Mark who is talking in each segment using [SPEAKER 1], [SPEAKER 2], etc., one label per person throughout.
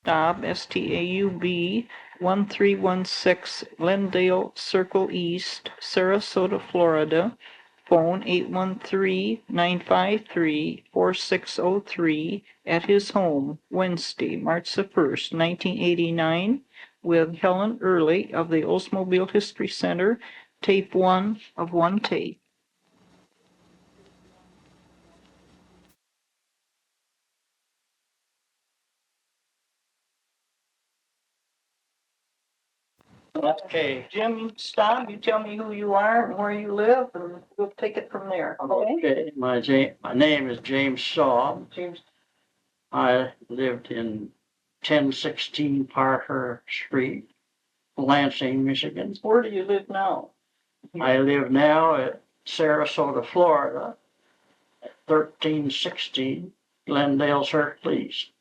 [SPEAKER 1] Staub, S-T-A-U-B, 1316 Glendale Circle East, Sarasota, Florida. Phone 813-953-4603 at his home, Wednesday, March the 1st, 1989, with Helen Earley of the Oldsmobile History Center, tape 1 of 1 tape.
[SPEAKER 2] Okay.
[SPEAKER 1] Jim, Staub, you tell me who you are and where you live, and we'll take it from there.
[SPEAKER 2] Okay. My name is James Staub.
[SPEAKER 1] James.
[SPEAKER 2] I lived in 1016 Parker Street, Lansing, Michigan.
[SPEAKER 1] Where do you live now?
[SPEAKER 2] I live now at Sarasota, Florida, at 1316 Glendale Circle East.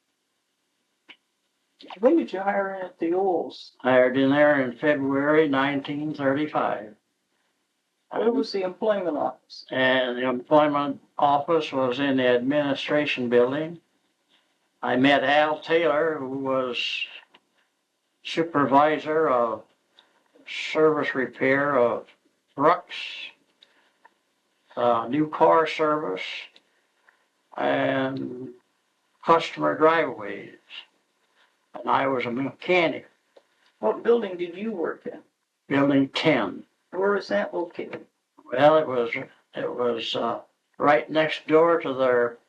[SPEAKER 1] When did you hire in at the Olds?
[SPEAKER 2] Hired in there in February 1935.
[SPEAKER 1] Where was the employment office?
[SPEAKER 2] And the employment office was in the administration building. I met Al Taylor, who was supervisor of service repair of trucks, new car service, and customer driveways. And I was a mechanic.
[SPEAKER 1] What building did you work in?
[SPEAKER 2] Building 10.
[SPEAKER 1] Where is that located?
[SPEAKER 2] Well, it was right next door to their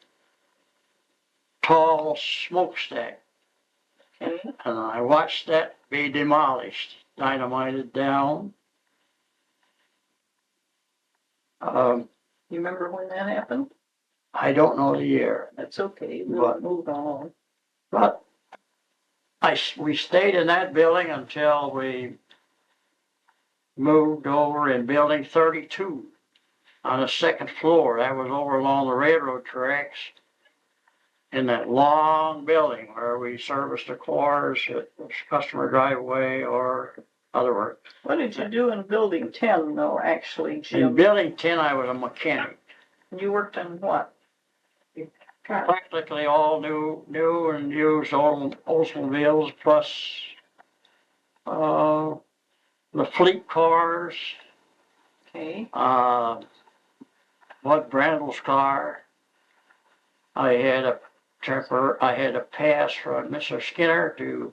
[SPEAKER 2] tall smokestack.
[SPEAKER 1] Okay.
[SPEAKER 2] And I watched that be demolished, dynamited down.
[SPEAKER 1] You remember when that happened?
[SPEAKER 2] I don't know the year.
[SPEAKER 1] That's okay. We'll move on.
[SPEAKER 2] But we stayed in that building until we moved over in building 32 on the second floor. That was over along the railroad tracks in that long building where we serviced the cars at the customer driveway or other work.
[SPEAKER 1] What did you do in building 10 though, actually, Jim?
[SPEAKER 2] In building 10, I was a mechanic.
[SPEAKER 1] You worked on what?
[SPEAKER 2] Practically all new and used Oldsmobiles, plus the fleet cars.
[SPEAKER 1] Okay.
[SPEAKER 2] Bud Brandel's car. I had a pass from Mr. Skinner to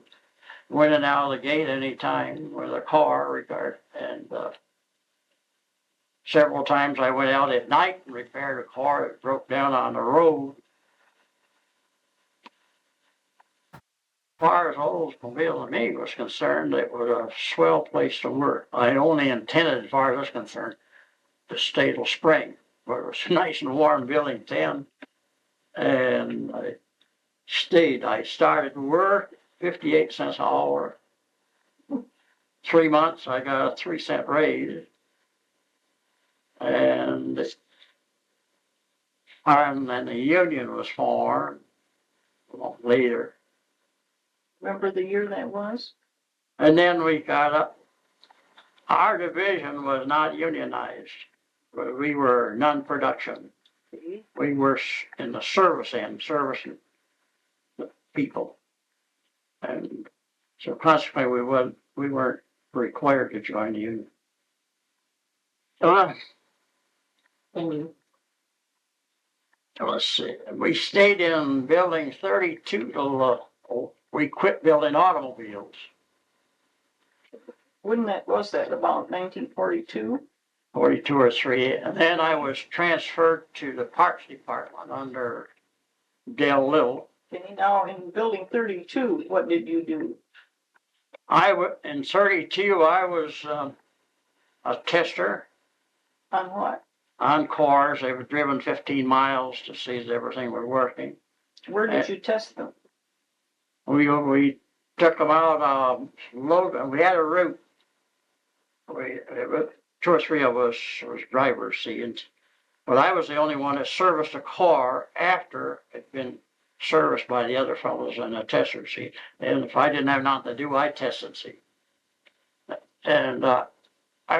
[SPEAKER 2] go in and out of the gate anytime with a car, and several times I went out at night and repaired a car that broke down on the road. As far as Oldsmobile to me was concerned, it was a swell place to work. I only intended, as far as I was concerned, to stay till spring, but it was nice and warm in building 10. And I stayed. I started work 58 cents an hour. 3 months, I got a 3-cent raise. And then the union was formed later.
[SPEAKER 1] Remember the year that was?
[SPEAKER 2] And then we got up. Our division was not unionized, but we were non-production. We were in the service end, servicing the people. And so consequently, we weren't required to join the union. Let's see. We stayed in building 32 till we quit building automobiles.
[SPEAKER 1] Was that about 1942?
[SPEAKER 2] 42 or 3. And then I was transferred to the parts department under Dale Little.
[SPEAKER 1] Okay, now in building 32, what did you do?
[SPEAKER 2] In 32, I was a tester.
[SPEAKER 1] On what?
[SPEAKER 2] On cars. They were driven 15 miles to see that everything was working.
[SPEAKER 1] Where did you test them?
[SPEAKER 2] We took them out, Logan. We had a route. 2 or 3 of us was drivers, see, but I was the only one that serviced a car after it had been serviced by the other fellows in the tester, see. And if I didn't have nothing to do, I tested, see. And I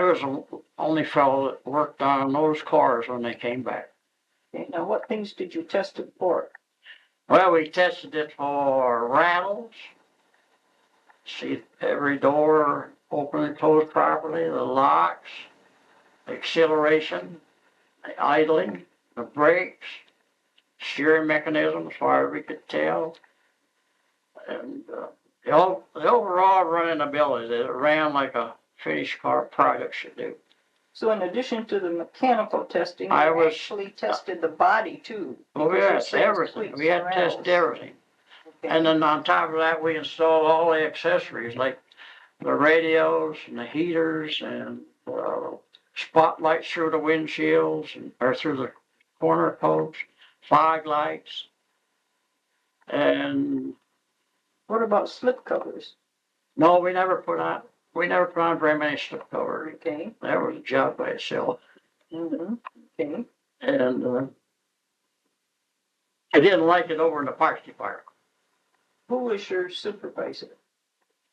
[SPEAKER 2] was the only fellow that worked on those cars when they came back.
[SPEAKER 1] Okay, now what things did you test it for?
[SPEAKER 2] Well, we tested it for rattles, See every door open and close properly, the locks, the acceleration, the idling, the brakes, steering mechanism as far as we could tell. And the overall runnability, it ran like a finished car product should do.
[SPEAKER 1] So in addition to the mechanical testing,
[SPEAKER 2] I
[SPEAKER 1] you
[SPEAKER 2] was-
[SPEAKER 1] actually tested the body too?
[SPEAKER 2] Oh
[SPEAKER 1] because you
[SPEAKER 2] yes,
[SPEAKER 1] said it's
[SPEAKER 2] everything.
[SPEAKER 1] cleats
[SPEAKER 2] We had to
[SPEAKER 1] and
[SPEAKER 2] test
[SPEAKER 1] rails.
[SPEAKER 2] everything.
[SPEAKER 1] Okay.
[SPEAKER 2] And then on top of that, we installed all the accessories like the radios and the heaters and spotlights through the windshields or through the corner posts, fog lights, and
[SPEAKER 1] What about slip covers?
[SPEAKER 2] no, we never put on very many slip covers.
[SPEAKER 1] Okay.
[SPEAKER 2] That was a job by itself.
[SPEAKER 1] Mm-hmm. Okay.
[SPEAKER 2] And I didn't like it over in the parks department.
[SPEAKER 1] Who was your supervisor?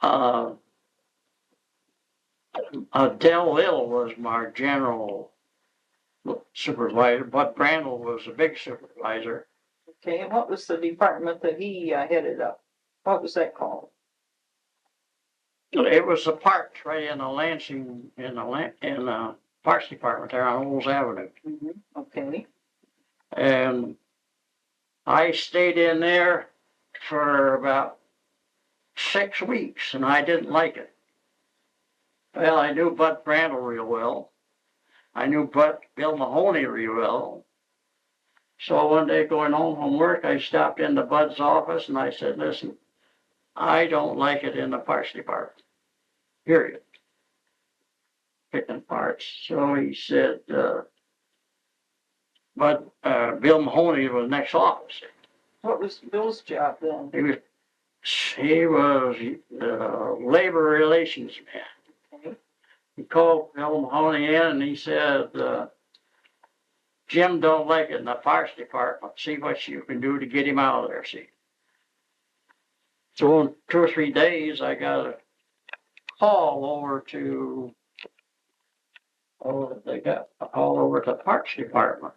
[SPEAKER 2] Dell Little was my general supervisor. Bud Brandel was the big supervisor.
[SPEAKER 1] Okay, and what was the department that he headed up? What was that called?
[SPEAKER 2] It was the parks right in the Lansing, in the parks department there on Olds Avenue.
[SPEAKER 1] Mm-hmm. Okay.
[SPEAKER 2] And I stayed in there for about 6 weeks, and I didn't like it. Well, I knew Bud Brandel real well. I knew Bill Mahoney real well. So one day going home from work, I stopped into Bud's office and I said, listen, I don't like it in the parts department, period. Picking parts. So he said, Bill Mahoney was next officer.
[SPEAKER 1] What was Bill's job then?
[SPEAKER 2] He was labor relations man.
[SPEAKER 1] Okay.
[SPEAKER 2] He called Bill Mahoney in and he said, Jim don't like it in the parts department. See what you can do to get him out of there, see. So in 2 or 3 days, I got a call over to, they got a call over to the parks department.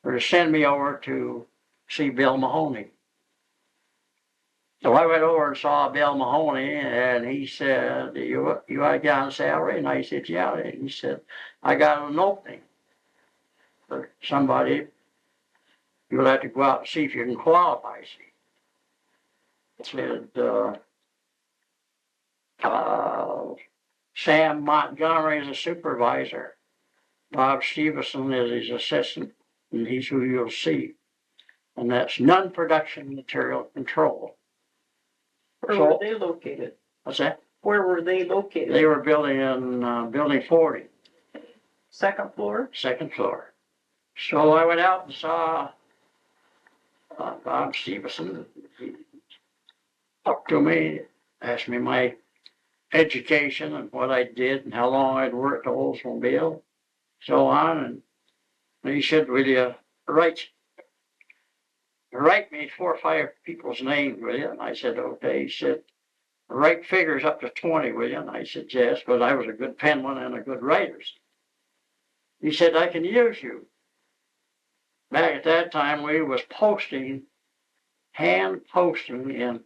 [SPEAKER 2] Or to send me over to see Bill Mahoney. So I went over and saw Bill Mahoney, and he said, you got on salary? And I said, yeah. And he said, I got an opening for somebody. You'll have to go out and see if you can qualify, see. He said, Sam Montgomery is a supervisor. Bob Stevenson is his assistant, and he's who you'll see. And that's non-production material control.
[SPEAKER 1] Where were they located?
[SPEAKER 2] What's that?
[SPEAKER 1] Where were they located?
[SPEAKER 2] They were building in building 40.
[SPEAKER 1] Second floor?
[SPEAKER 2] Second floor. So I went out and saw Bob Stevenson. He talked to me, asked me my education and what I did and how long I'd worked at Oldsmobile, so on. And he said, will you write me 4 or 5 people's names, will you? And I said, okay. He said, write figures up to 20, will you? And I said, yes, but I was a good penman and a good writer. He said, I can use you. Back at that time, we was hand posting in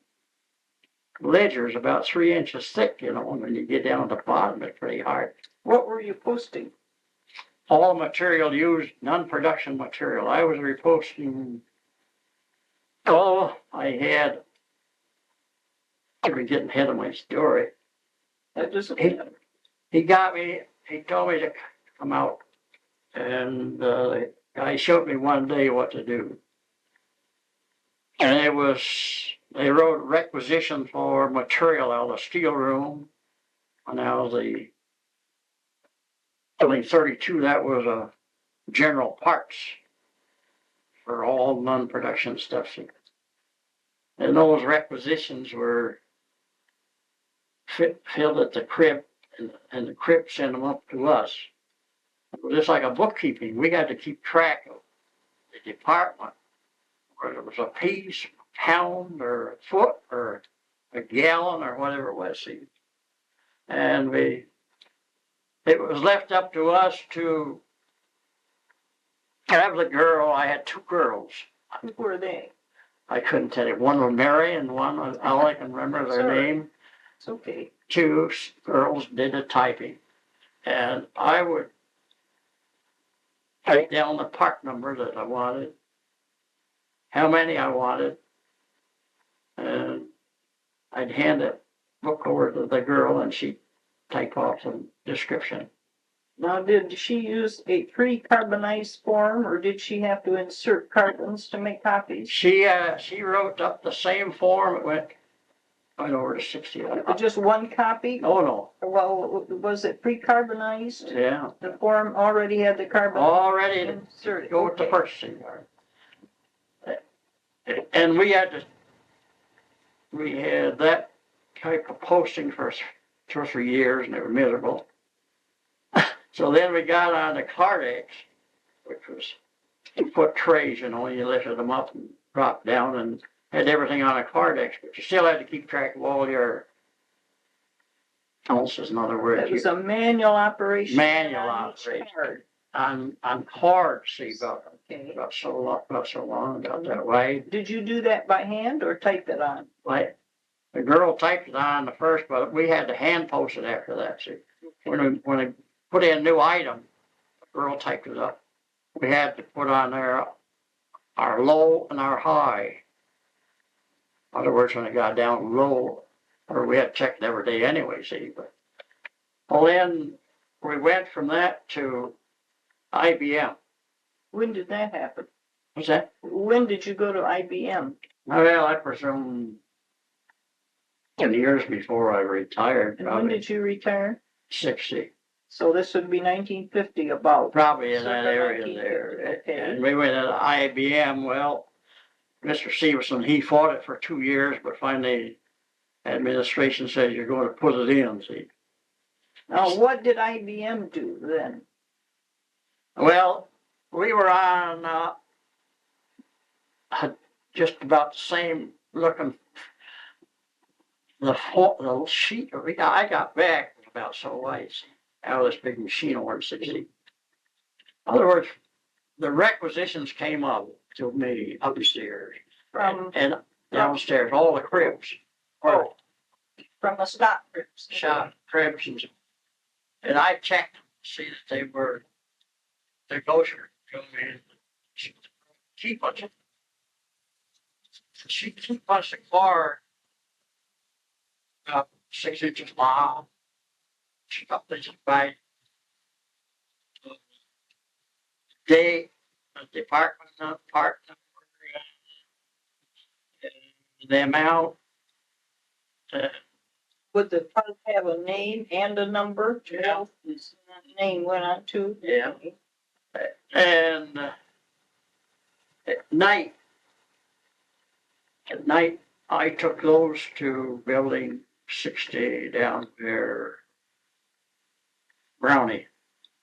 [SPEAKER 2] ledgers about 3 inches thick, and when you get down to the bottom, it's pretty hard.
[SPEAKER 1] What were you posting?
[SPEAKER 2] All material used, non-production material. I was reposting. I've been getting ahead of my story.
[SPEAKER 1] That doesn't
[SPEAKER 2] He
[SPEAKER 1] matter.
[SPEAKER 2] he told me to come out, and the guy showed me one day what to do. And they wrote requisition for material out of the steel room, and out of the building 32, that was a general parts for all non-production stuff. And those requisitions were filled at the crib, and the crib sent them up to us. It was just like a bookkeeping. We had to keep track of the department, whether it was a piece, a pound, or a foot, or a gallon, or whatever it was. See? And it was left up to us to have the girl. I had 2 girls.
[SPEAKER 1] Who were they?
[SPEAKER 2] I couldn't tell you. One was Mary and one was, all I can remember their
[SPEAKER 1] Sorry.
[SPEAKER 2] name.
[SPEAKER 1] It's okay.
[SPEAKER 2] Two girls did the typing. And I would write down the part number that I wanted, how many I wanted, and I'd hand it book over to the girl and she'd type off some description.
[SPEAKER 1] Now, did she use a pre-carbonized form, or did she have to insert carbons to make copies?
[SPEAKER 2] She wrote up the same form. It went over to 60.
[SPEAKER 1] Just one copy?
[SPEAKER 2] Oh, no.
[SPEAKER 1] Well, was it pre-carbonized?
[SPEAKER 2] Yeah.
[SPEAKER 1] The form already had the carbon
[SPEAKER 2] Already
[SPEAKER 1] inserted.
[SPEAKER 2] go with the purchasing card. And we had that type of posting for 2 or 3 years, and they were miserable. So then we got on the Cardex, which was 2-foot trays, you lifted them up and dropped down and had everything on a Cardex, but you still had to keep track of all your ounces, in other words.
[SPEAKER 1] It was a manual operation.
[SPEAKER 2] Manual
[SPEAKER 1] on each
[SPEAKER 2] operation.
[SPEAKER 1] card.
[SPEAKER 2] On cards, see,
[SPEAKER 1] Okay.
[SPEAKER 2] about so long, about that way.
[SPEAKER 1] Did you do that by hand or type it on?
[SPEAKER 2] Like, the girl typed it on the first, but we had to hand post it after that, see. When I put in a new item, the girl typed it up. We had to put on there our low and our high. In other words, when it got down low, or we had to check it every day anyway, see. But well, then we went from that to IBM.
[SPEAKER 1] When did that happen?
[SPEAKER 2] What's that?
[SPEAKER 1] When did you go to IBM?
[SPEAKER 2] Well, I presume 10 years before I retired.
[SPEAKER 1] And when did you retire?
[SPEAKER 2] 60.
[SPEAKER 1] So this would be 1950 about.
[SPEAKER 2] Probably in that
[SPEAKER 1] Circa
[SPEAKER 2] area
[SPEAKER 1] 1950,
[SPEAKER 2] there.
[SPEAKER 1] okay.
[SPEAKER 2] And we went to IBM. Well, Mr. Stevenson, he fought it for 2 years, but finally administration said you're going to put it in, see.
[SPEAKER 1] Now, what did IBM do then?
[SPEAKER 2] Well, we were on just about the same looking. The sheet I got back was about so wide, see, out of this big machine over in 60. In other words, the requisitions came up to me upstairs and downstairs, all the cribs.
[SPEAKER 1] Oh, from the stock cribs.
[SPEAKER 2] Shop cribs, and I checked to see that they were negotiable. Key punch. She key punched the car about 6 inches long. She got this by day, the department number, the amount.
[SPEAKER 1] Would the part have a name and a number?
[SPEAKER 2] Yeah.
[SPEAKER 1] His name went on too?
[SPEAKER 2] Yeah. And at night, I took those to building 60 down there, Brownie,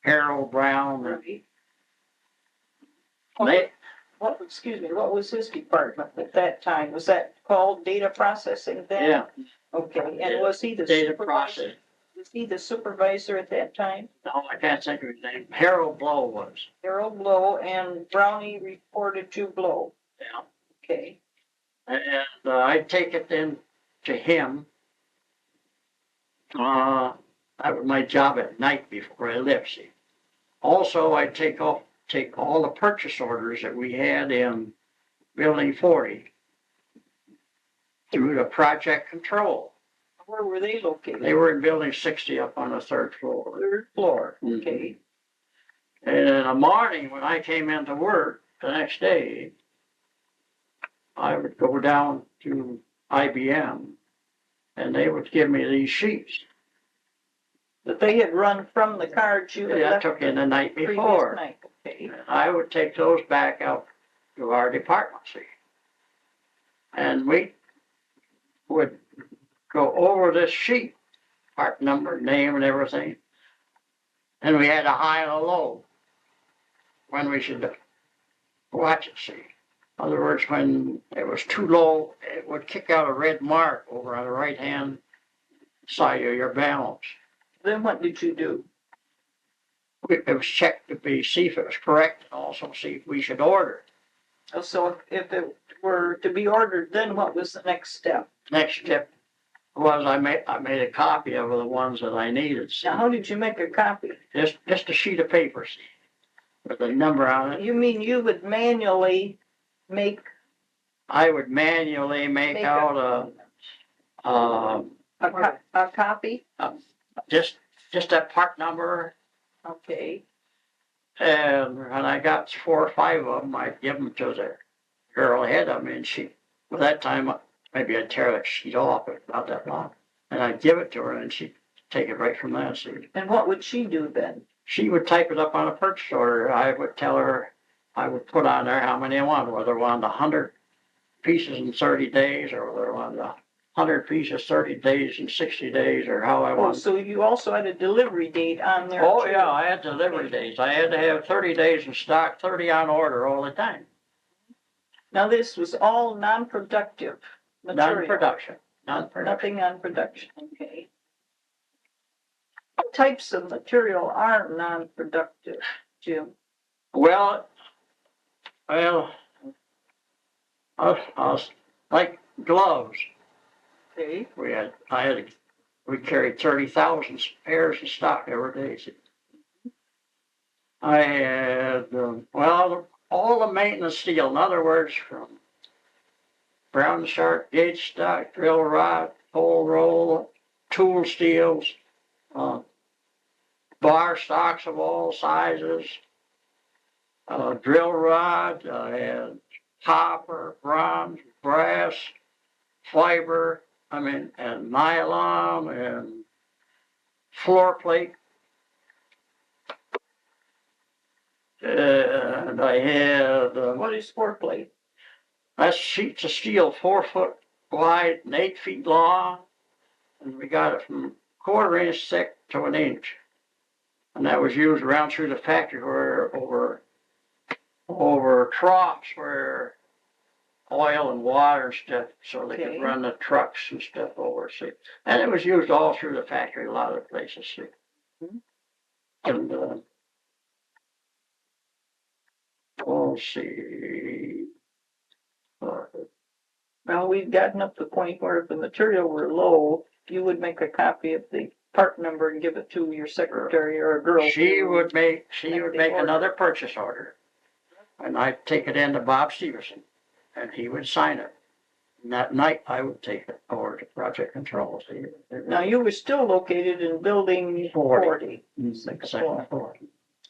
[SPEAKER 2] Harold Brown.
[SPEAKER 1] Right.
[SPEAKER 2] They,
[SPEAKER 1] What was his department at that time? Was that called data processing then?
[SPEAKER 2] yeah,
[SPEAKER 1] Okay, and was he the
[SPEAKER 2] data
[SPEAKER 1] supervisor?
[SPEAKER 2] process.
[SPEAKER 1] Was he the supervisor at that time?
[SPEAKER 2] No, I can't think of his name. Harold Blow was.
[SPEAKER 1] Harold Blow, and Brownie reported to Blow.
[SPEAKER 2] Yeah.
[SPEAKER 1] Okay.
[SPEAKER 2] And I'd take it then to him. That was my job at night before I left, see. Also, I'd take all the purchase orders that we had in Building 40 through the project control.
[SPEAKER 1] Where were they located?
[SPEAKER 2] They were in Building 60 up on the 3rd floor.
[SPEAKER 1] 3rd floor.
[SPEAKER 2] Mhm.
[SPEAKER 1] Okay.
[SPEAKER 2] And in the morning, when I came into work the next day, I would go down to IBM and they would give me these sheets.
[SPEAKER 1] That they had run from the cards you had
[SPEAKER 2] that I
[SPEAKER 1] left
[SPEAKER 2] took in the night
[SPEAKER 1] the previous
[SPEAKER 2] before.
[SPEAKER 1] night. Okay.
[SPEAKER 2] And I would take those back out to our department, see. And we would go over this sheet, part number, name, and everything. And we had a high and a low when we should watch it, see. In other words, when it was too low, it would kick out a red mark over on the right-hand side of your balance.
[SPEAKER 1] Then what did you do?
[SPEAKER 2] It was checked to see if it was correct and also see if we should order.
[SPEAKER 1] So if it were to be ordered, then what was the next step?
[SPEAKER 2] Next step was I made a copy of the ones that I needed. See?
[SPEAKER 1] Now, how did you make a copy?
[SPEAKER 2] Just a sheet of paper, see, with a number on it.
[SPEAKER 1] You mean you would manually make
[SPEAKER 2] I would manually make out
[SPEAKER 1] a copy?
[SPEAKER 2] just that part number,
[SPEAKER 1] Okay.
[SPEAKER 2] and when I got 4 or 5 of them, I'd give them to the girl ahead of me, and by that time, maybe I'd tear that sheet off, but not that long, and I'd give it to her, and she'd take it right from there. See,
[SPEAKER 1] And what would she do then?
[SPEAKER 2] she would type it up on a purchase order. I would tell her, I would put on there how many I wanted, whether I wanted 100 pieces in 30 days, or whether I wanted 100 pieces, 30 days, and 60 days, or how I
[SPEAKER 1] Oh,
[SPEAKER 2] wanted.
[SPEAKER 1] so you also had a delivery date on there?
[SPEAKER 2] Oh,
[SPEAKER 1] too.
[SPEAKER 2] yeah, I had delivery days. I had to have 30 days in stock, 30 on order all the time.
[SPEAKER 1] Now, this was all non-productive material?
[SPEAKER 2] Non-production.
[SPEAKER 1] Nothing on production, okay. What types of material are non-productive, Jim?
[SPEAKER 2] Well, like gloves.
[SPEAKER 1] Okay.
[SPEAKER 2] We carried 30,000 pairs of stock every day. I had, all the maintenance steel. In other words, from brown sharp gauge stock, drill rod, pole roll, tool steels, bar stocks of all sizes, drill rod, and copper, bronze, brass, fiber, and nylon, and floor plate. And I had,
[SPEAKER 1] What is floor plate?
[SPEAKER 2] that's sheets of steel 4 foot wide and 8 feet long. And we got it from 1/4 inch thick to 1 inch. And that was used around through the factory where over troughs where oil and water and stuff, so they could run the trucks and stuff over. See, and it was used all through the factory, a lot of the places. See, and let's see.
[SPEAKER 1] Well, we've gotten up to the point where if the material were low, you would make a copy of the part number and give it to your secretary or a girl.
[SPEAKER 2] She would make another
[SPEAKER 1] order.
[SPEAKER 2] purchase order, and I'd take it into Bob Stevenson, and he would sign it. And that night, I would take it over to Project Control. See,
[SPEAKER 1] Now, you were still located in building 40.
[SPEAKER 2] Second floor.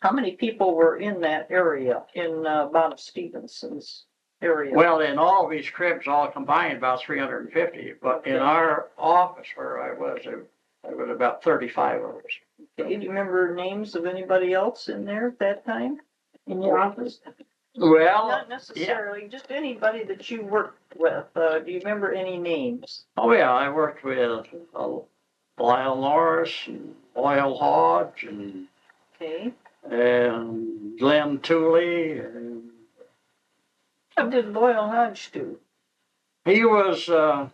[SPEAKER 1] How many people were in that area, in Bob Stevenson's area?
[SPEAKER 2] Well, in all these cribs, all combined, about 350. But in our office where I was, there was about 35 of us.
[SPEAKER 1] Okay, do you remember names of anybody else in there at that time? In your office?
[SPEAKER 2] Well,
[SPEAKER 1] Not necessarily, just anybody that you worked with. Do you remember any names?
[SPEAKER 2] oh yeah, I worked with Lyle Norris and Oil Hodge and
[SPEAKER 1] Okay.
[SPEAKER 2] Glenn Tooley. And
[SPEAKER 1] What did Loyal Hodge do?
[SPEAKER 2] he was a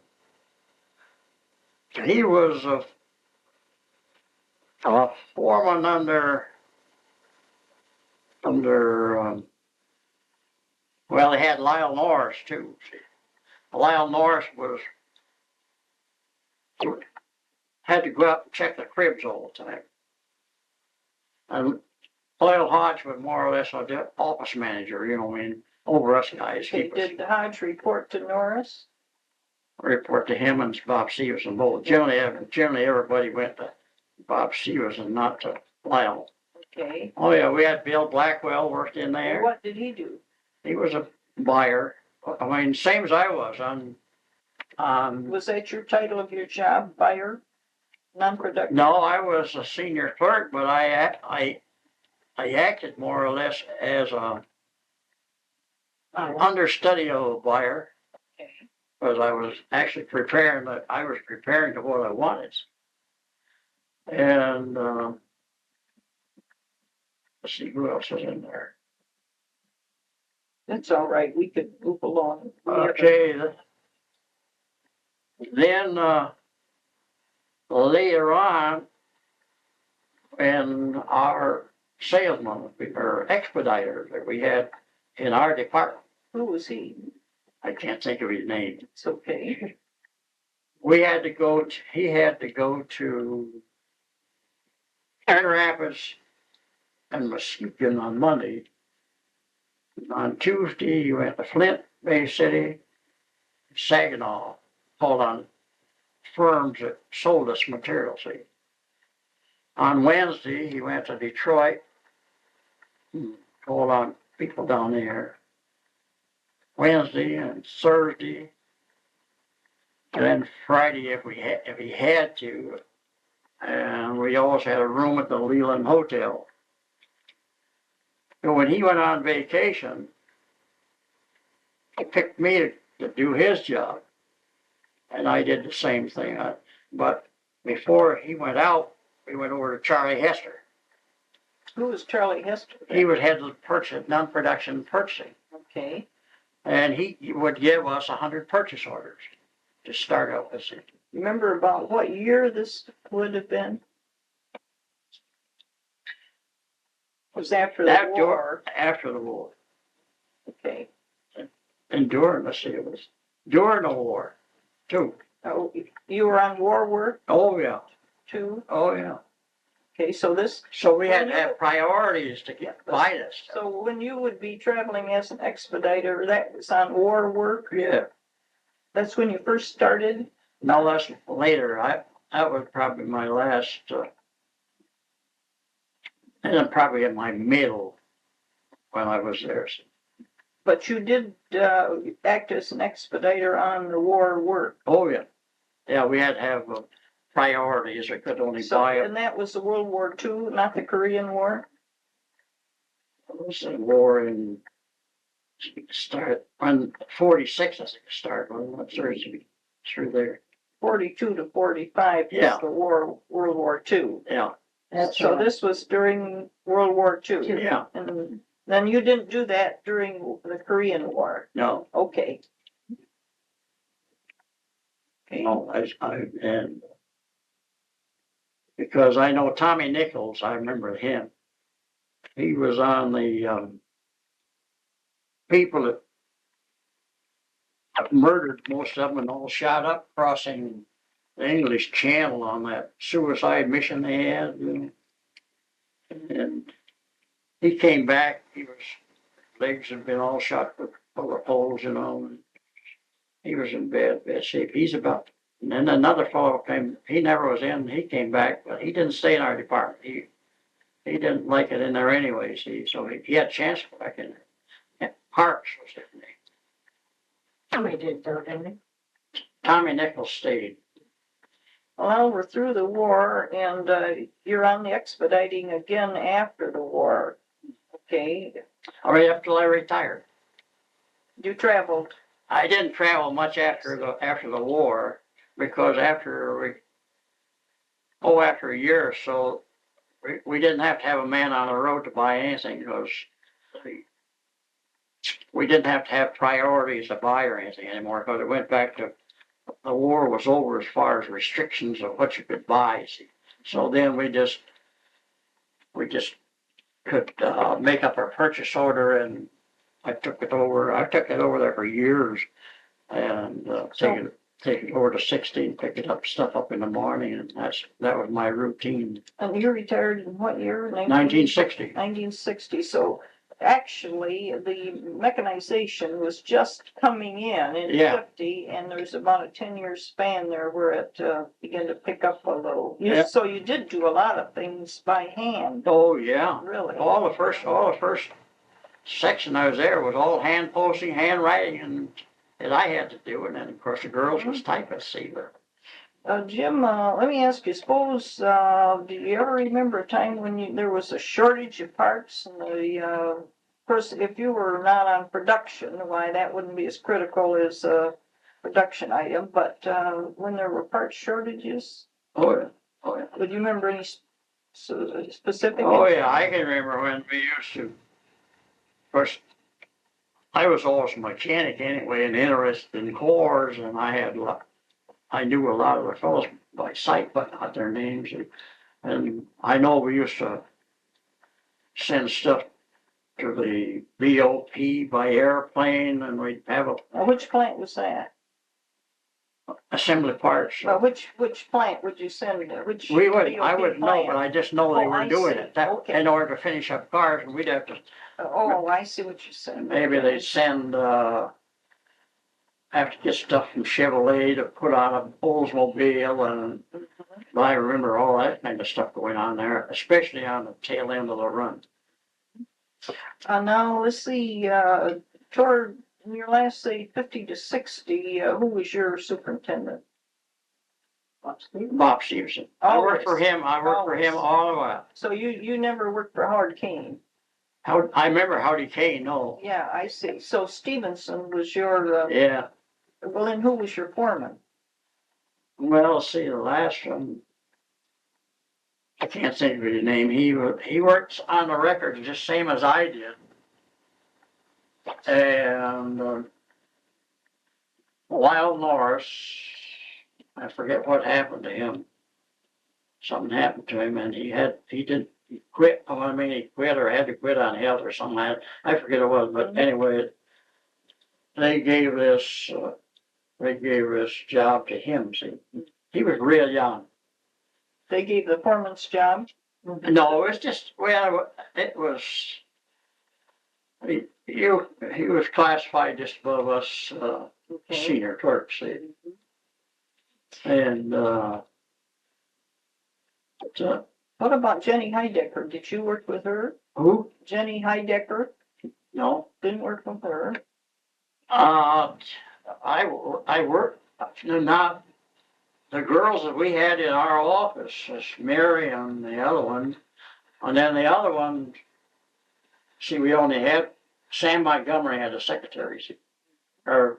[SPEAKER 2] foreman under well, they had Lyle Norris too. See. Lyle Norris had to go out and check the cribs all the time. And Oil Hodge was more or less an office manager, over us guys.
[SPEAKER 1] Okay, did Hodge report to Norris?
[SPEAKER 2] Report to him and Bob Stevenson both. Generally everybody went to Bob Stevenson, not to Lyle.
[SPEAKER 1] Okay.
[SPEAKER 2] Oh yeah, we had Bill Blackwell worked in there.
[SPEAKER 1] What did he do?
[SPEAKER 2] He was a buyer. Same as I was.
[SPEAKER 1] Was that your title of your job, buyer? Non-productive?
[SPEAKER 2] No, I was a senior clerk, but I acted more or less as a understudy of a buyer.
[SPEAKER 1] Okay.
[SPEAKER 2] Because I was actually preparing to what I wanted. And let's see who else was in there.
[SPEAKER 1] That's all right. We could move along.
[SPEAKER 2] Okay. Then later on, when our salesman or expediter that we had in our department.
[SPEAKER 1] Who was he?
[SPEAKER 2] I can't think of his name.
[SPEAKER 1] It's okay.
[SPEAKER 2] He had to go to Grand Rapids and Muskegon on Monday. On Tuesday, he went to Flint, Bay City, Saginaw, called on firms that sold us material, see. On Wednesday, he went to Detroit, called on people down there. Wednesday and Thursday, and then Friday if he had to. And we always had a room at the Leland Hotel. And when he went on vacation, he picked me to do his job. And I did the same thing. But before he went out, we went over to Charlie Hester.
[SPEAKER 1] Who was Charlie Hester?
[SPEAKER 2] He was head of purchase, non-production purchasing.
[SPEAKER 1] Okay.
[SPEAKER 2] And he would give us 100 purchase orders to start out with.
[SPEAKER 1] Remember about what year this would have been? It was after the war.
[SPEAKER 2] After the war.
[SPEAKER 1] Okay.
[SPEAKER 2] And during, let's see, it was during the war, too.
[SPEAKER 1] Oh, you were on war work
[SPEAKER 2] Oh, yeah.
[SPEAKER 1] too?
[SPEAKER 2] Oh, yeah.
[SPEAKER 1] Okay, so
[SPEAKER 2] we had to have priorities to buy this stuff.
[SPEAKER 1] So when you would be traveling as an expediter, that was on war work?
[SPEAKER 2] Yeah.
[SPEAKER 1] That's when you first started?
[SPEAKER 2] No, that's later. That was probably my last, and then probably in my middle when I was there.
[SPEAKER 1] But you did act as an expediter on the war work.
[SPEAKER 2] Oh, yeah. Yeah, we had to have priorities. We could only buy them.
[SPEAKER 1] And that was the World War II, not the Korean War?
[SPEAKER 2] It was the war in, started, on 46, I think it started, through there.
[SPEAKER 1] 42 to 45
[SPEAKER 2] Yeah.
[SPEAKER 1] was the war, World War II.
[SPEAKER 2] Yeah.
[SPEAKER 1] So this was during World War II?
[SPEAKER 2] Yeah.
[SPEAKER 1] And then you didn't do that during the Korean War?
[SPEAKER 2] No.
[SPEAKER 1] Okay.
[SPEAKER 2] No, and because I know Tommy Nichols, I remember him. He was on the people that murdered most of them and all shot up crossing the English Channel on that suicide mission they had. You know. And he came back, his legs had been all shot with bullet holes, you know. And he was in bad shape. And then another fellow came, he never was in, he came back, but he didn't stay in our department. He didn't like it in there anyway, see, so he had a chance to go back in there. Yeah, Parks was his name.
[SPEAKER 1] Tommy did though, didn't he?
[SPEAKER 2] Tommy Nichols stayed.
[SPEAKER 1] Well, we're through the war and you're on the expediting again after the war. Okay.
[SPEAKER 2] Right up till I retired.
[SPEAKER 1] You traveled.
[SPEAKER 2] I didn't travel much after the war because after a year or so, we didn't have to have a man on the road to buy anything because we didn't have to have priorities to buy or anything anymore because it went back to the war was over as far as restrictions of what you could buy. See. So then we just could make up our purchase order, and I took it over there for years and take it over to 60, pick it up, stuff up in the morning, and that was my routine.
[SPEAKER 1] And you retired in what year?
[SPEAKER 2] 1960.
[SPEAKER 1] 1960. So actually, the mechanization was just coming in 50, and there's about a 10-year span there where it began to pick up a little. So you did do a lot of things by hand.
[SPEAKER 2] Oh yeah,
[SPEAKER 1] really.
[SPEAKER 2] All the first section I was there was all hand posting, handwriting, and that I had to do, and then of course the girls was typists. See, but
[SPEAKER 1] Jim, let me ask you, suppose, do you ever remember a time when there was a shortage of parts and of course, if you were not on production, why that wouldn't be as critical as a production item, but when there were part shortages?
[SPEAKER 2] Oh yeah.
[SPEAKER 1] Would you remember any specific?
[SPEAKER 2] Oh yeah, I can remember when we used to, of course, I was always a mechanic anyway and interested in cores, and I knew a lot of the fellows by sight, but not their names. And I know we used to send stuff to the BOP by airplane, and we'd have
[SPEAKER 1] Which plant was that?
[SPEAKER 2] assembly parts.
[SPEAKER 1] Which plant would you send, which?
[SPEAKER 2] I
[SPEAKER 1] BOP
[SPEAKER 2] wouldn't know,
[SPEAKER 1] plant?
[SPEAKER 2] but I just know they
[SPEAKER 1] Oh,
[SPEAKER 2] were
[SPEAKER 1] I
[SPEAKER 2] doing
[SPEAKER 1] see.
[SPEAKER 2] it. That,
[SPEAKER 1] Okay.
[SPEAKER 2] in order to finish up cars, and we'd have to,
[SPEAKER 1] Oh, I see what you're saying.
[SPEAKER 2] maybe they'd send, have to get stuff from Chevrolet to put on an Oldsmobile, and I remember all that kind of stuff going on there, especially on the tail end of the run.
[SPEAKER 1] Now, let's see, toward your last, say, 50 to 60, who was your superintendent?
[SPEAKER 2] Bob Stevenson. I worked for him
[SPEAKER 1] Always.
[SPEAKER 2] all the while.
[SPEAKER 1] So you never worked for Howard Kane?
[SPEAKER 2] I remember Howdy Kane, no.
[SPEAKER 1] Yeah, I see. So Stevenson was your,
[SPEAKER 2] Yeah.
[SPEAKER 1] well, then who was your foreman?
[SPEAKER 2] Well, see, the last one, I can't think of his name. He works on the records just same as I did. And Wild Norris, I forget what happened to him. Something happened to him, and he quit. Oh, I mean, he quit or had to quit on health or something. I forget what it was, but anyway, they gave this job to him. See, he was real young.
[SPEAKER 1] They gave the foreman's job?
[SPEAKER 2] No, it was just, well, it was, he was classified just above us,
[SPEAKER 1] Okay.
[SPEAKER 2] senior clerks, see. And,
[SPEAKER 1] What about Jenny Heidecker? Did you work with her?
[SPEAKER 2] who?
[SPEAKER 1] Jenny Heidecker?
[SPEAKER 2] No.
[SPEAKER 1] Didn't work with her.
[SPEAKER 2] I worked, not, the girls that we had in our office, was Mary and the other one, and then the other one, see, we only had, Sam Montgomery had a secretary, or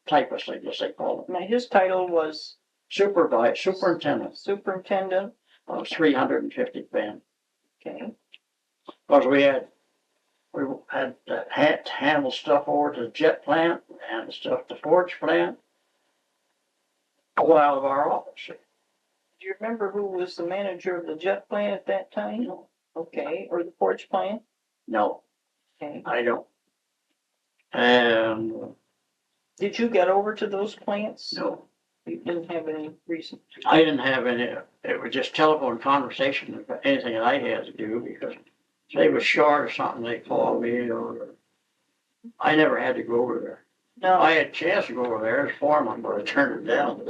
[SPEAKER 2] typist, I guess they call him.
[SPEAKER 1] Now, his title was?
[SPEAKER 2] Superintendent
[SPEAKER 1] Superintendent.
[SPEAKER 2] of 350 men.
[SPEAKER 1] Okay.
[SPEAKER 2] Because we had to handle stuff over to the jet plant and stuff to forge plant, all out of our office.
[SPEAKER 1] Do you remember who was the manager of the jet plant at that time?
[SPEAKER 2] No.
[SPEAKER 1] Okay, or the forge plant?
[SPEAKER 2] No,
[SPEAKER 1] Okay.
[SPEAKER 2] I don't. And
[SPEAKER 1] Did you get over to those plants?
[SPEAKER 2] no,
[SPEAKER 1] You didn't have any reason to?
[SPEAKER 2] I didn't have any. It was just telephone conversation about anything that I had to do, because if they was short or something, they called me, or I never had to go over there.
[SPEAKER 1] No.
[SPEAKER 2] I had a chance to go over there as foreman, but I turned it down.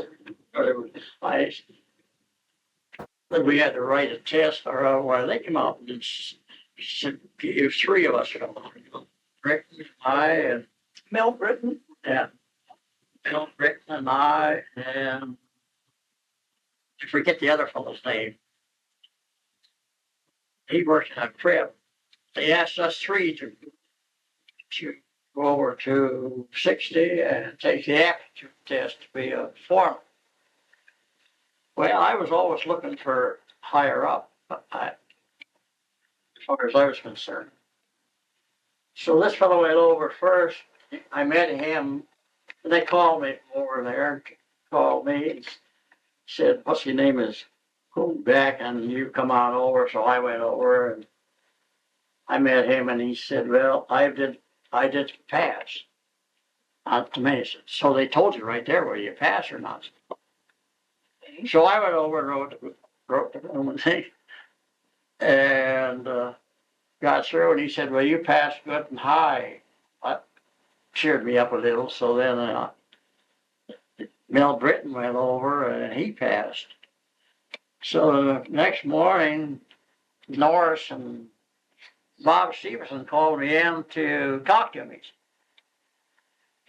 [SPEAKER 2] But it was, we had to write a test, or well, they came out and gave three of us. Rick, I, and
[SPEAKER 1] Mel Britton?
[SPEAKER 2] yeah, Bill, Rick, and I, and I forget the other fellow's name. He worked in a crib. They asked us three to go over to 60 and take the aptitude test to be a foreman. Well, I was always looking for higher up, as far as I was concerned. So this fellow went over first. I met him, and they called me over there, called me, said, what's your name is? Go back and you come on over. So I went over and I met him, and he said, well, I did pass. To me, so they told you right there whether you pass or not. So I went over and wrote the room thing, and got through, and he said, well, you passed good and high. That cheered me up a little. So then Mel Britton went over, and he passed. So the next morning, Norris and Bob Stevenson called me in to talk to me.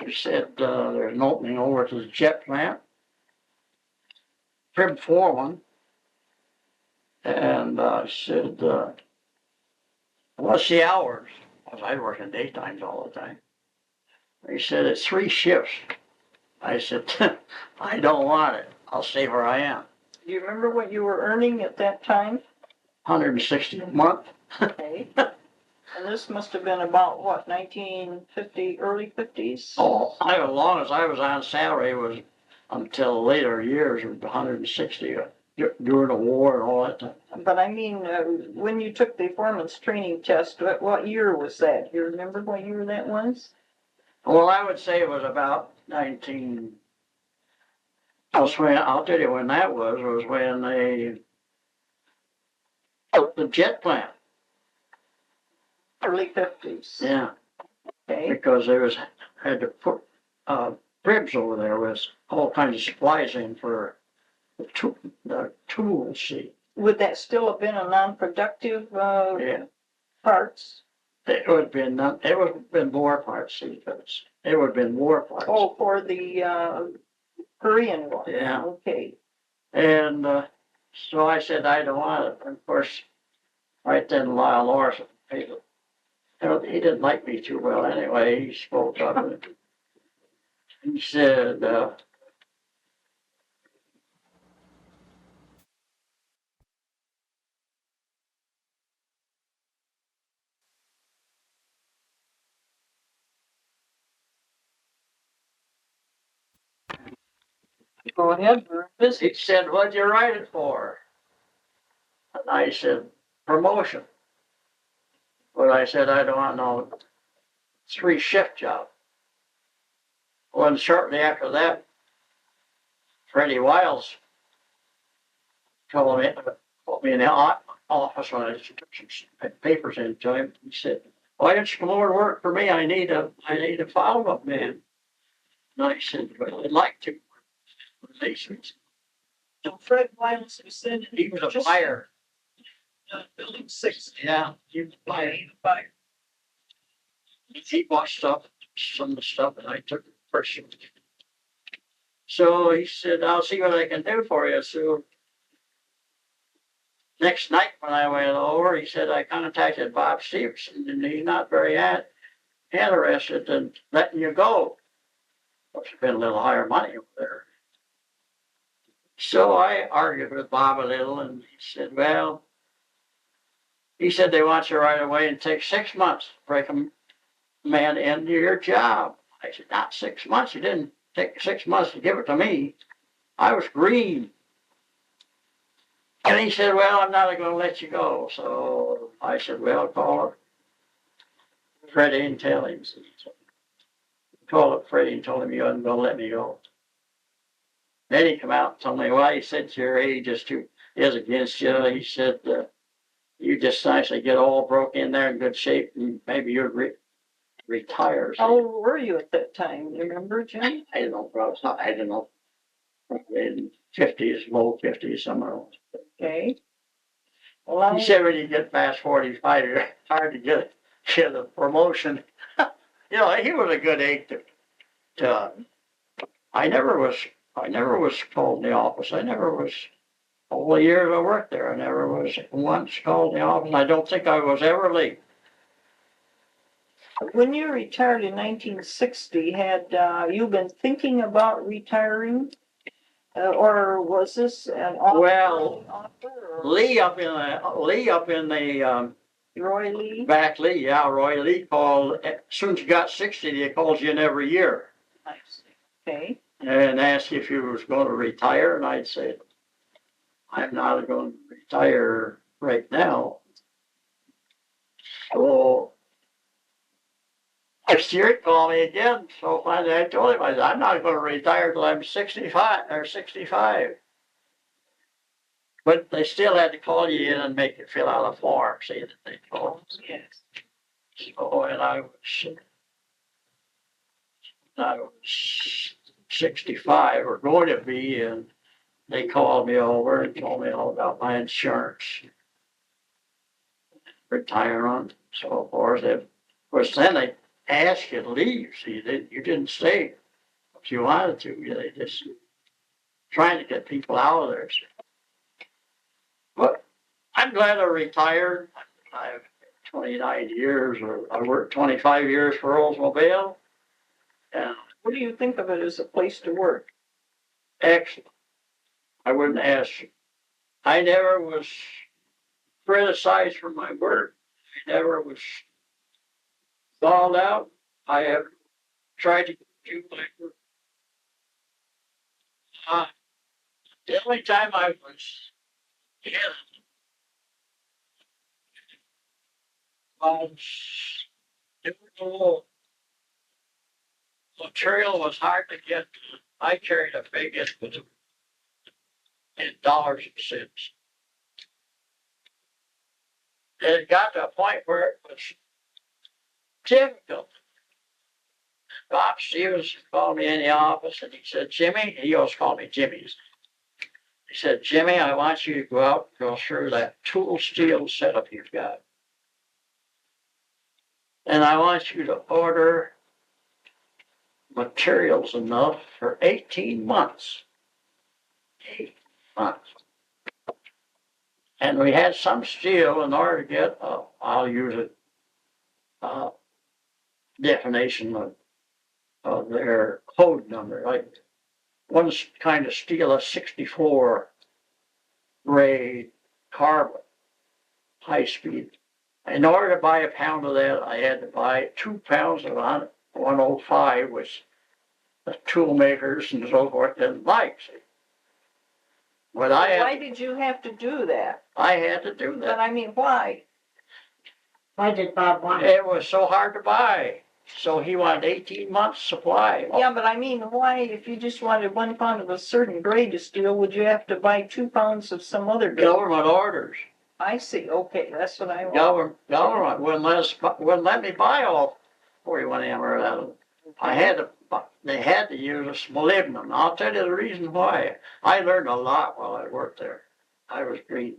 [SPEAKER 2] He said, there's an opening over to the jet plant, Crib foreman. And I said, what's the hours? Because I work in daytimes all the time. He said, it's 3 shifts. I said, I don't want it. I'll stay where I am.
[SPEAKER 1] Do you remember what you were earning at that time?
[SPEAKER 2] $160 a month.
[SPEAKER 1] Okay. And this must have been about, what, 1950, early 50s?
[SPEAKER 2] Oh, as long as I was on salary, it was until later years of $160. during the war and all that time.
[SPEAKER 1] But I mean, when you took the foreman's training test, what year was that? You remember what year that was?
[SPEAKER 2] Well, I would say it was about 19. I'll tell you when that was. It was when they built the jet plant.
[SPEAKER 1] Early 50s.
[SPEAKER 2] Yeah,
[SPEAKER 1] Okay.
[SPEAKER 2] because had to put ribs over there with all kinds of supplies in for the tools. See,
[SPEAKER 1] Would that still have been a non-productive
[SPEAKER 2] yeah,
[SPEAKER 1] parts?
[SPEAKER 2] it would have been it would have been war parts. See, it would have been war parts.
[SPEAKER 1] Oh, for the Korean War.
[SPEAKER 2] Yeah.
[SPEAKER 1] Okay.
[SPEAKER 2] And so I said I don't want it. And of course, right then Lyle Larson, he didn't like me too well anyway. He spoke up and he said,
[SPEAKER 1] Go ahead, we're busy.
[SPEAKER 2] he said, what'd you write it for? And I said, promotion. But I said, I don't want no 3-shift job. Well, and shortly after that, Freddie Wiles called me in the office when I took some papers into him. He said, why don't you come over to work for me? I need a follow-up man. And I said, well, I'd like to.
[SPEAKER 1] So Fred Wiles was in.
[SPEAKER 2] He was a buyer.
[SPEAKER 1] Building 6.
[SPEAKER 2] Yeah, he was a buyer.
[SPEAKER 1] Buyer.
[SPEAKER 2] He bought some of the stuff, and I took it personally. So he said, I'll see what I can do for you. So next night when I went over, he said, I contacted Bob Stevenson, and he's not very interested in letting you go. It's been a little higher money over there. So I argued with Bob a little, and he said, well, he said they want you right away and take 6 months to break a man into your job. I said, not 6 months. You didn't take 6 months to give it to me. I was green. And he said, well, I'm not going to let you go. So I said, well, call up Freddie and tell him. So called up Freddie and told him you wasn't going to let me go. Then he come out and told me, well, he said your age is against you. He said, you just nicely get all broke in there in good shape and maybe you'd retire.
[SPEAKER 1] How old were you at that time? You remember, Jim?
[SPEAKER 2] I don't know, bro. I don't know. In 50s, low 50s, somewhere else.
[SPEAKER 1] Okay. Well,
[SPEAKER 2] He said when you get past 45, it's hard to get a promotion. You know, he was a good egg to I never was called in the office. I never was, all the years I worked there, I never was once called in the office. I don't think I was ever late.
[SPEAKER 1] when you retired in 1960, had you been thinking about retiring? Or was this an offer?
[SPEAKER 2] Lee up in the
[SPEAKER 1] Roy Lee?
[SPEAKER 2] back Lee, yeah, Roy Lee called, as soon as you got 60, he calls you in every year.
[SPEAKER 1] I see. Okay.
[SPEAKER 2] And asked if you was going to retire, and I'd say, I'm not going to retire right now. So next year he called me again. So finally I told him, I said, I'm not going to retire till I'm 65. But they still had to call you in and make you fill out a form, see that they told us.
[SPEAKER 1] Yes.
[SPEAKER 2] So, and I was 65 or going to be, and they called me over and told me all about my insurance, retirement, so forth. Of course, then they asked you to leave. See, you didn't stay if you wanted to. They just trying to get people out of there. But I'm glad I retired. I've 29 years, or I worked 25 years for Oldsmobile. And
[SPEAKER 1] What do you think of it as a place to work?
[SPEAKER 2] excellent. I wouldn't ask. I never was criticized for my work. I never was called out. I have tried to do my work. The only time I was Yeah. Um, it was a little material was hard to get. I carried a big input in dollars and cents. And it got to a point where it was difficult. Bob Stevens called me in the office and he said, Jimmy, he always called me Jimmy. He said, Jimmy, I want you to go out and go through that tool steel setup you've got. And I want you to order materials enough for 18 months. 8 months. And we had some steel in order to get, I'll use it, definition of their code number. Like one kind of steel, a 64 grade carbon, high speed. In order to buy a pound of that, I had to buy 2 pounds of 105, which the tool makers and so forth didn't like. But
[SPEAKER 1] Why did you have to do that?
[SPEAKER 2] I had to do
[SPEAKER 1] But
[SPEAKER 2] that.
[SPEAKER 1] I mean, why?
[SPEAKER 3] Why did Bob want it?
[SPEAKER 2] It was so hard to buy. So he wanted 18 months supply.
[SPEAKER 1] Yeah, but I mean, why, if you just wanted 1 pound of a certain grade of steel, would you have to buy 2 pounds of some other grade?
[SPEAKER 2] Government orders.
[SPEAKER 1] I see, okay, that's what I want.
[SPEAKER 2] Government wouldn't let me buy all 41 amber out of it. They had to use a molybdenum. I'll tell you the reason why. I learned a lot while I worked there. I was doing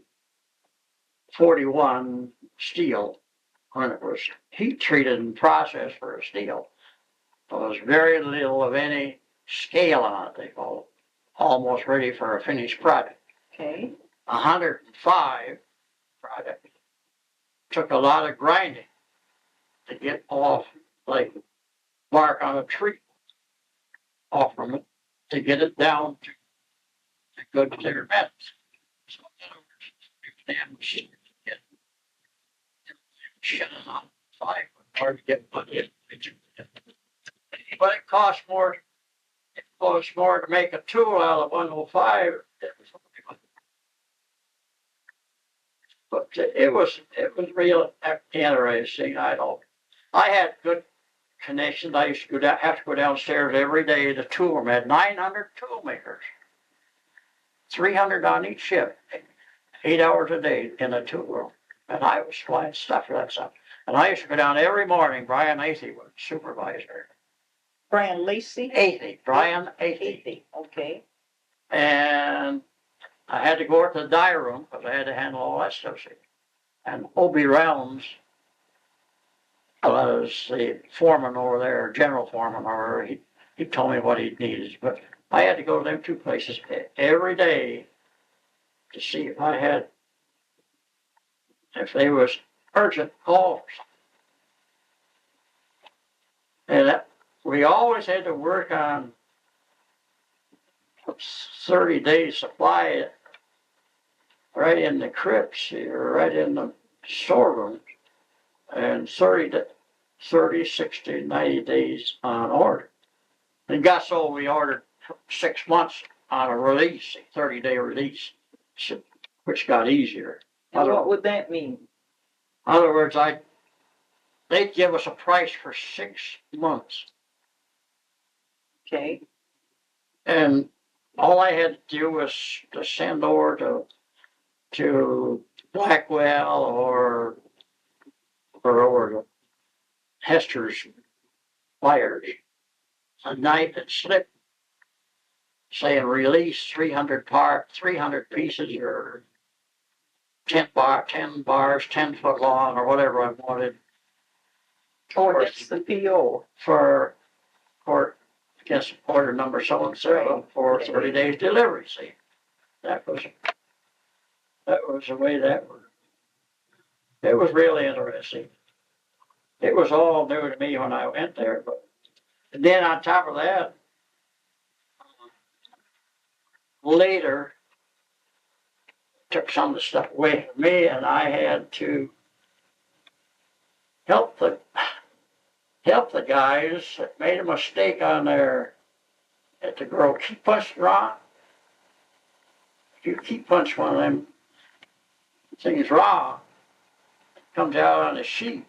[SPEAKER 2] 41 steel when it was heat treated and processed for a steel. There was very little of any scale on it, they call it. Almost ready for a finished product.
[SPEAKER 1] Okay,
[SPEAKER 2] 105 product took a lot of grinding to get off, like bark on a tree, off from it, to get it down to good clear metals. So in other words, damn machine get shut on 5 hard to get put in. But it costs more. It costs more to make a tool out of 105. But it was real interesting. I had good connections. I used to have to go downstairs every day. The tool room had 900 tool makers, 300 on each shift, 8 hours a day in a tool room. And I was flying stuff for that stuff. And I used to go down every morning. Brian Athey was supervisor.
[SPEAKER 1] Brian Lacey?
[SPEAKER 2] Brian Athey.
[SPEAKER 1] Okay.
[SPEAKER 2] And I had to go to the die room because I had to handle all that stuff. And Obie Rounds was the foreman over there, general foreman over there. He told me what he needed. But I had to go to them 2 places every day to see if they was urgent calls. And we always had to work on 30 days supply right in the crypts, right in the storeroom, and 30, 60, 90 days on order. And got so we ordered 6 months on a release, a 30-day release, which got easier.
[SPEAKER 1] And what would that mean?
[SPEAKER 2] In other words, they'd give us a price for 6 months.
[SPEAKER 1] Okay.
[SPEAKER 2] And all I had to do was to send over to Blackwell or over to Hester's Flyers a night that slipped, saying release 300 pieces or 10 bars, 10 foot long or whatever I wanted.
[SPEAKER 1] Or that's the PO.
[SPEAKER 2] For I guess order number so and so for 30 days delivery. See, that was the way that worked. It was really interesting. It was all new to me when I went there, but then on top of that, later took some of the stuff away from me, and I had to help the guys that made a mistake on at the grow key punch wrong. If you key punch one of them thing's raw, comes out on the sheet,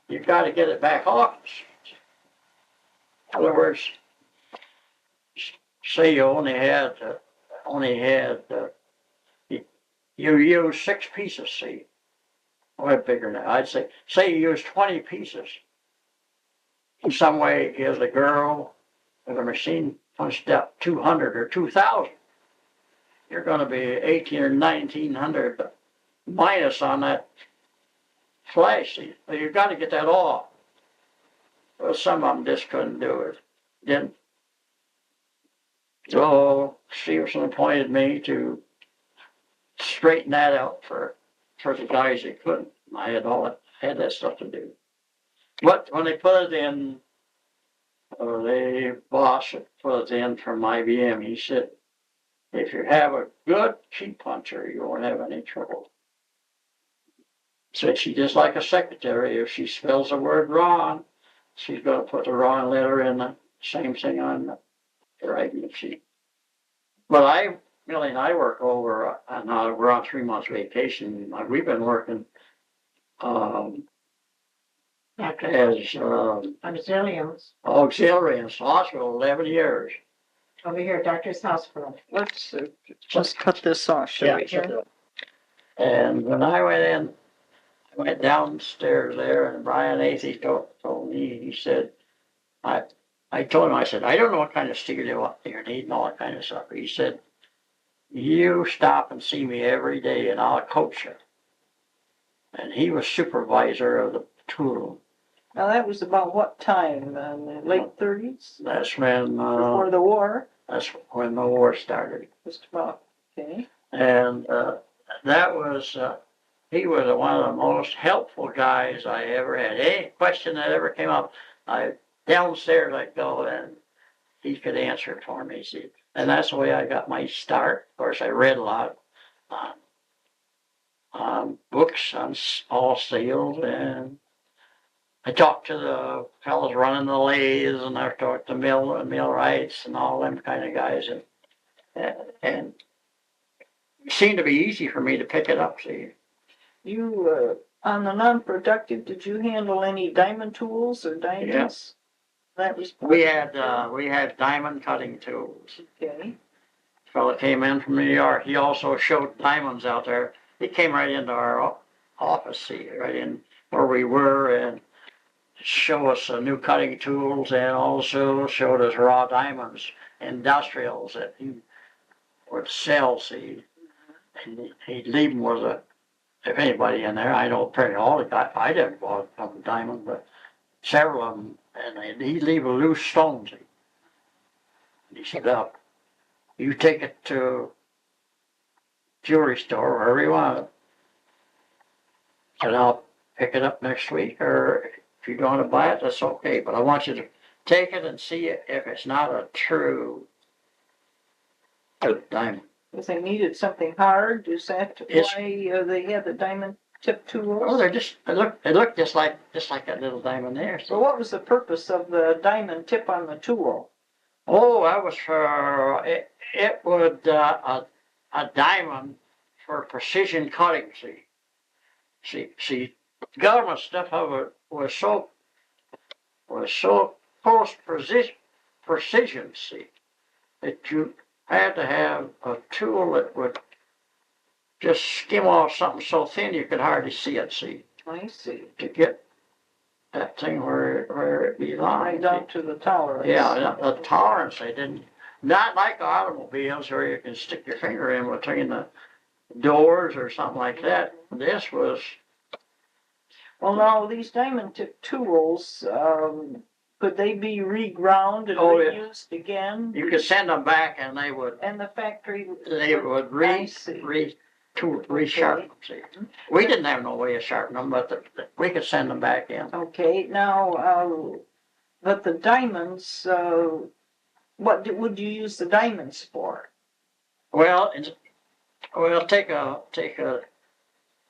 [SPEAKER 2] you've got to get it back off. In other words, say you you use 6 pieces, see, or bigger than that. I'd say you use 20 pieces. In some way, here's a girl with a machine punched out 200 or 2,000. You're going to be 18 or 1,900 minus on that flash. See, you've got to get that off. Well, some of them just couldn't do it. Didn't. So Stevenson appointed me to straighten that out for the guys that couldn't. I had that stuff to do. But when they put it in, the boss put it in from IBM, he said, if you have a good sheet puncher, you won't have any trouble. So she just like a secretary, if she spells a word wrong, she's going to put the wrong letter in the same thing on the writing sheet. But Millie and I work over, now we're on 3 months vacation. We've been working as auxiliary in hospital 11 years.
[SPEAKER 3] Over here, doctor's hospital.
[SPEAKER 1] Let's just cut this off, shall we?
[SPEAKER 2] And when I went downstairs there, and Brian Athey told me, he said, I told him, I said, I don't know what kind of steel you need and all that kind of stuff. He said, you stop and see me every day and I'll coach you. And he was supervisor of the tool.
[SPEAKER 1] Now that was about what time? In the late 30s?
[SPEAKER 2] That's when
[SPEAKER 1] Before the war?
[SPEAKER 2] That's when the war started.
[SPEAKER 1] Just about, okay.
[SPEAKER 2] And that was, he was one of the most helpful guys I ever had. Any question that ever came up, downstairs I'd go and he could answer it for me. See, and that's the way I got my start. Of course, I read a lot on books on all steels, and I talked to the fellows running the lathes, and I talked to millwrights and all them kind of guys, and it seemed to be easy for me to pick it up. See,
[SPEAKER 1] you on the non-productive, did you handle any diamond tools or diamonds? That was
[SPEAKER 2] we had diamond cutting tools.
[SPEAKER 1] okay.
[SPEAKER 2] Fellow came in from New York. He also showed diamonds out there. He came right into our office, see, right in where we were, and show us new cutting tools, and also showed us raw diamonds, industrials that he would sell. See, and he'd leave them with if anybody in there. I know pretty all the guys. I didn't bought a diamond, but several of them, and he'd leave a loose stone. See, and he said, "Look, you take it to jewelry store, wherever you want it, and I'll pick it up next week, or if you don't want to buy it, that's okay. But I want you to take it and see it if it's not a true diamond."
[SPEAKER 1] If they needed something hard, is that why they had the diamond tip tools?
[SPEAKER 2] Oh, they look just like that little diamond there.
[SPEAKER 1] So what was the purpose of the diamond tip on the tool?
[SPEAKER 2] Oh, that was for it would a diamond for precision cutting. See, government stuff of it was so close precision. See, that you had to have a tool that would just skim off something so thin you could hardly see it. See,
[SPEAKER 1] I see.
[SPEAKER 2] to get that thing where it belonged.
[SPEAKER 1] Right down to the tolerance.
[SPEAKER 2] Yeah, the tolerance. They didn't. Not like automobiles where you can stick your finger in between the doors or something like that. This was.
[SPEAKER 1] Well, now these diamond tip tools, could they be reground and reused again?
[SPEAKER 2] You could send them back, and they would.
[SPEAKER 1] And the factory.
[SPEAKER 2] They would resharpen them. See, we didn't have no way of sharpening them, but we could send them back in.
[SPEAKER 1] Okay, now, but the diamonds, what would you use the diamonds for?
[SPEAKER 2] Well, we'll take a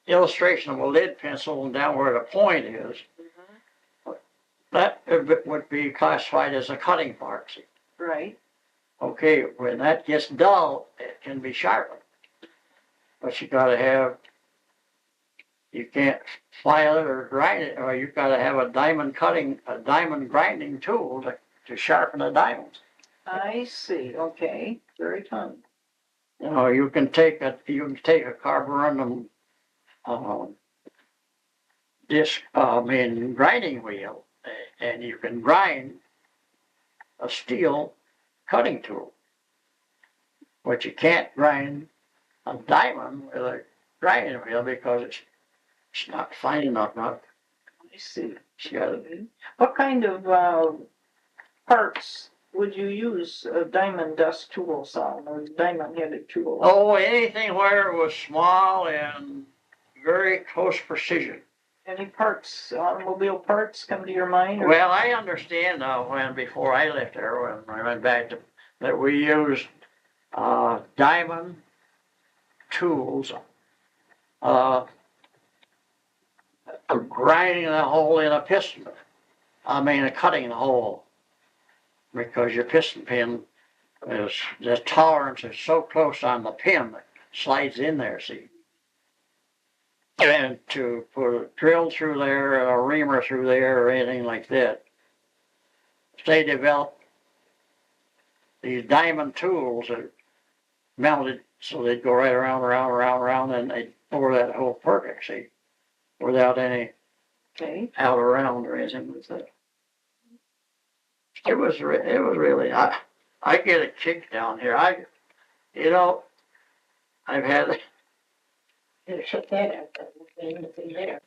[SPEAKER 2] illustration of a lead pencil and down where the point is. That would be classified as a cutting part. See?
[SPEAKER 1] Right.
[SPEAKER 2] Okay, when that gets dull, it can be sharpened. But you got to have you can't file it or grind it, or you've got to have a diamond grinding tool to sharpen a diamond.
[SPEAKER 1] I see, okay, very fun.
[SPEAKER 2] You know, you can take a carborundum, grinding wheel, and you can grind a steel cutting tool. But you can't grind a diamond with a grinding wheel because it's not fine enough.
[SPEAKER 1] I see.
[SPEAKER 2] It's got
[SPEAKER 1] What kind of parts would you use diamond dust tools on, or diamond headed tools?
[SPEAKER 2] anything where it was small and very close precision.
[SPEAKER 1] Any parts, automobile parts come to your mind? Or?
[SPEAKER 2] Well, I understand now before I left there, when I went back that we used diamond tools, grinding the hole in a piston. Cutting the hole, because your piston pin the tolerance is so close on the pin that slides in there, see. And to put a drill through there, a reamer through there, or anything like that, they developed these diamond tools that mounted so they'd go right around, and they'd bore that hole perfect, see, without any out around or anything like that. It was really, I get a kick down here. I've had.
[SPEAKER 3] You shut that out, that was the there.